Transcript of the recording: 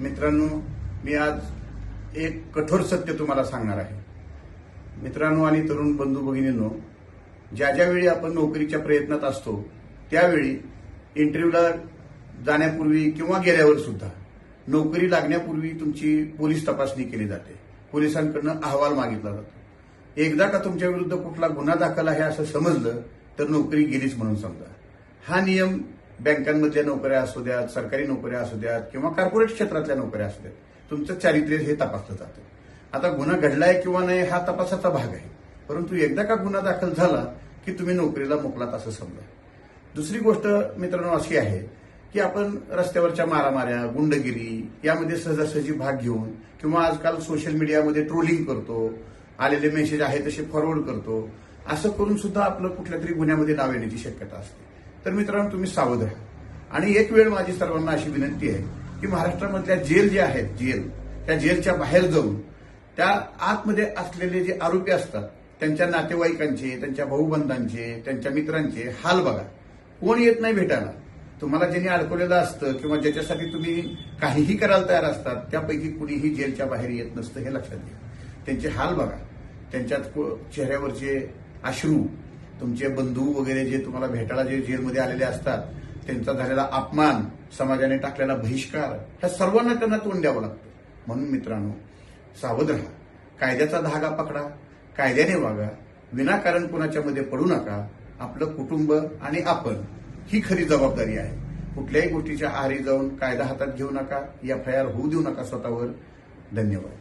मित्रांनो, मी आज एक कठोर सत्य तुम्हाला सांगणार आहे. मित्रांनो आणि तरुण बंधू भगिनींनो, ज्या वेळी आपण नोकरीच्या प्रयत्नात असतो त्यावेळी इंटरव्ह्यूला जाण्यापूर्वी किंवा गेल्यावर सुद्धा नोकरी लागण्यापूर्वी तुमची पोलीस तपासणी केली जाते. पोलिसांकडून अहवाल मागितला जातो. एकदा का तुमच्या विरुद्ध कुठला गुन्हा दाखल आहे असं समजलं तर नोकरी गेलीच म्हणून समजा. हा नियम बँकांमधल्या नोकऱ्या असू द्यात, सरकारी नोकऱ्या असू द्यात किंवा कॉर्पोरेट क्षेत्रातल्या नोकऱ्या असू द्यात, तुमचं चारित्र्य हे तपासलं जातं. आता गुन्हा घडलाय किंवा नाही हा तपासाचा भाग आहे, परंतु एकदा का गुन्हा दाखल झाला की तुम्ही नोकरीला मोकलात असं समजा. दुसरी गोष्ट मित्रांनो अशी आहे की आपण रस्त्यावरच्या मारामाऱ्या, गुंडगिरी यामध्ये सहजासहजी भाग घेऊन किंवा आजकाल सोशल मीडियामध्ये ट्रोलिंग करतो, आलेले मेसेज आहे तसे फॉरवर्ड करतो, असं करून सुद्धा आपलं कुठल्या तरी गुन्ह्यामध्ये नाव येण्याची शक्यता असते. तर मित्रांनो, तुम्ही सावध राहा. आणि एक वेळ माझी सर्वांना अशी विनंती आहे की महाराष्ट्रामधल्या जेल जे आहेत, त्या जेलच्या बाहेर जाऊन त्या आतमध्ये असलेले जे आरोपी असतात त्यांच्या नातेवाईकांचे, त्यांच्या भाऊबंधांचे, त्यांच्या मित्रांचे हाल बघा. कोण येत नाही भेटायला. तुम्हाला ज्यांनी अडकवलेलं असतं किंवा ज्याच्यासाठी तुम्ही काहीही करायला तयार असतात त्यापैकी कुणीही जेलच्या बाहेर येत नसतं, हे लक्षात घ्या. त्यांचे हाल बघा. त्यांच्या चेहऱ्यावरचे अश्रू, तुमचे बंधू वगैरे जे तुम्हाला भेटायला जे जेलमध्ये आलेले असतात त्यांचा झालेला अपमान, समाजाने टाकलेला बहिष्कार, ह्या सर्वांना त्यांना तोंड द्यावं लागतं. म्हणून मित्रांनो, सावध राहा. कायद्याचा धागा पकडा, कायद्याने वागा, विनाकारण कुणाच्या मध्ये पडू नका. आपलं कुटुंब आणि आपण ही खरी जबाबदारी आहे. कुठल्याही गोष्टीच्या आहारी जाऊन कायदा हातात घेऊ नका, FIR होऊ देऊ नका स्वतःवर. धन्यवाद.